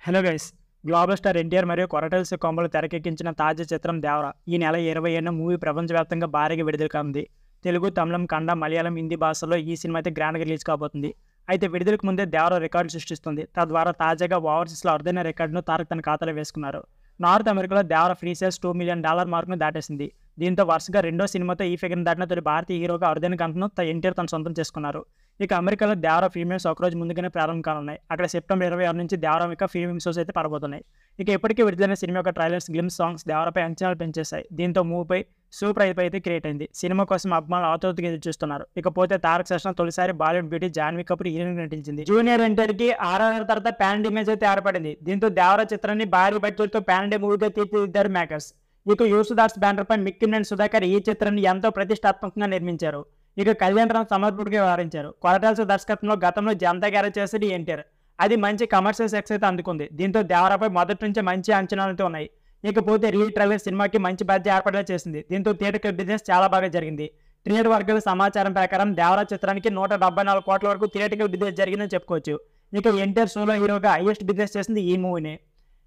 Hello guys. Global star NTR మరియు కొరటాల శివ కాంబోలో తెరకెక్కించిన తాజా చిత్రం 'దేవర' ఈ నెల 27న మూవీ ప్రపంచవ్యాప్తంగా భారీగా విడుదల కానుంది. తెలుగు, తమిళం, కన్నడ, మలయాళం, హిందీ భాషల్లో ఈ సినిమా అయితే గ్రాండ్‌గా రిలీజ్ కాబోతుంది. అయితే విడుదలకు ముందే 'దేవర' రికార్డు సృష్టిస్తుంది. తద్వారా తాజాగా ఓవర్సీస్‌లో అరుదైన రికార్డును తారక్ తన ఖాతాలో వేసుకున్నారు. నార్త్ అమెరికాలో 'దేవర' ఫ్రీ సేల్స్ $2 మిలియన్ మార్కును దాటేసింది. దీంతో వరుసగా రెండో సినిమాతో ఈ ఫిగర్‌ని దాటిన తొలి భారతీయ హీరోగా అరుదైన ఘనతను ఎన్టీఆర్ తన సొంతం చేసుకున్నారు. ఇక అమెరికాలో 'దేవర' ప్రీమియర్స్ ఒకరోజు ముందుగానే ప్రారంభం కానున్నాయి. అక్కడ సెప్టెంబర్ 26 నుంచి 'దేవర' యొక్క ప్రీమియం షోస్ అయితే పడబోతున్నాయి. ఇక ఇప్పటికే విడుదలైన సినిమా యొక్క ట్రైలర్స్, గ్లిమ్స్, సాంగ్స్ 'దేవర'పై అంచనాలు పెంచేశాయి. దీంతో మూవీపై సూపర్ హైప్ అయితే క్రియేట్ అయింది. సినిమా కోసం అభిమానులు ఆతృతగా ఎదురుచూస్తున్నారు. ఇకపోతే తారక్ సరసన తొలిసారి బాలీవుడ్ బ్యూటీ జాన్వీ కపూర్ హీరోయిన్‌గా నటించింది. జూనియర్ ఎన్టీఆర్‌కి ఆర్ఆర్ఆర్ తర్వాత పాన్ ఇండియా ఇమేజ్ అయితే ఏర్పడింది. దీంతో 'దేవర' చిత్రాన్ని భారీ బడ్జెట్‌తో పాన్ ఇండియా మూవీగా తీర్చిదిద్దారు మేకర్స్. ఇక యూసుదాస్ బ్యానర్ పై మిక్కిన్ అండ్ సుధాకర్ ఈ చిత్రాన్ని ఎంతో ప్రతిష్టాత్మకంగా నిర్మించారు. ఇక కళ్యాణ్ రామ్ సమర్పకుడిగా వ్యవహరించారు. కొరటాల శివ దర్శకత్వంలో గతంలో జనతా గ్యారేజ్ చేసేది ఎన్టీఆర్. అది మంచి కమర్షియల్ సక్సెస్ అయితే అందుకుంది. దీంతో 'దేవర'పై మొదటి నుంచే మంచి అంచనాలతో ఉన్నాయి. ఇకపోతే రీ ట్రైలర్ సినిమాకి మంచి బడ్జెట్ ఏర్పడేలా చేసింది. దీంతో థియేటర్ బిజినెస్ చాలా బాగా జరిగింది. ట్రేడ్ వర్గాల సమాచారం ప్రకారం 'దేవర' చిత్రానికి 174 కోట్ల వరకు థియేటర్ బిజినెస్ జరిగిందని చెప్పుకోవచ్చు. ఇక ఎన్టీఆర్ సోలో హీరోగా హైయెస్ట్ బిజినెస్ చేసింది ఈ మూవీనే.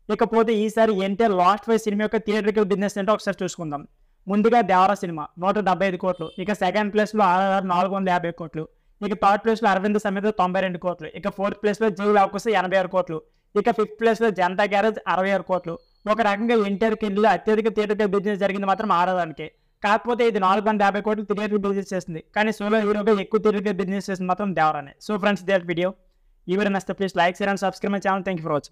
ఇకపోతే ఈసారి ఎన్టీఆర్ లాస్ట్ 5 సినిమా యొక్క థియేటర్ బిజినెస్ ఏంటో ఒకసారి చూసుకుందాం. ముందుగా 'దేవర' సినిమా 175 కోట్లు. ఇక సెకండ్ ప్లేస్లో ఆర్ఆర్ఆర్ 450 కోట్లు. ఇక థర్డ్ ప్లేస్లో అరవింద్ సమేత 92 కోట్లు. ఇక ఫోర్త్ ప్లేస్లో జై లవకుశ 86 కోట్లు. ఇక ఫిఫ్త్ ప్లేస్లో జనతా గ్యారేజ్ 66 కోట్లు. ఒక రకంగా ఎన్టీఆర్ కెరీర్లో అత్యధిక థియేటర్ బిజినెస్ జరిగింది మాత్రం ఆర్ఆర్ఆర్కే. కాకపోతే ఇది 450 కోట్లు థియేటర్ బిజినెస్ చేసింది. కానీ సోలో హీరోగా ఎక్కువ థియేటర్ బిజినెస్ చేసింది మాత్రం 'దేవర'నే. So friends, the video. ఈ వీడియో నచ్చితే please like, share and subscribe my channel. Thank you for watching.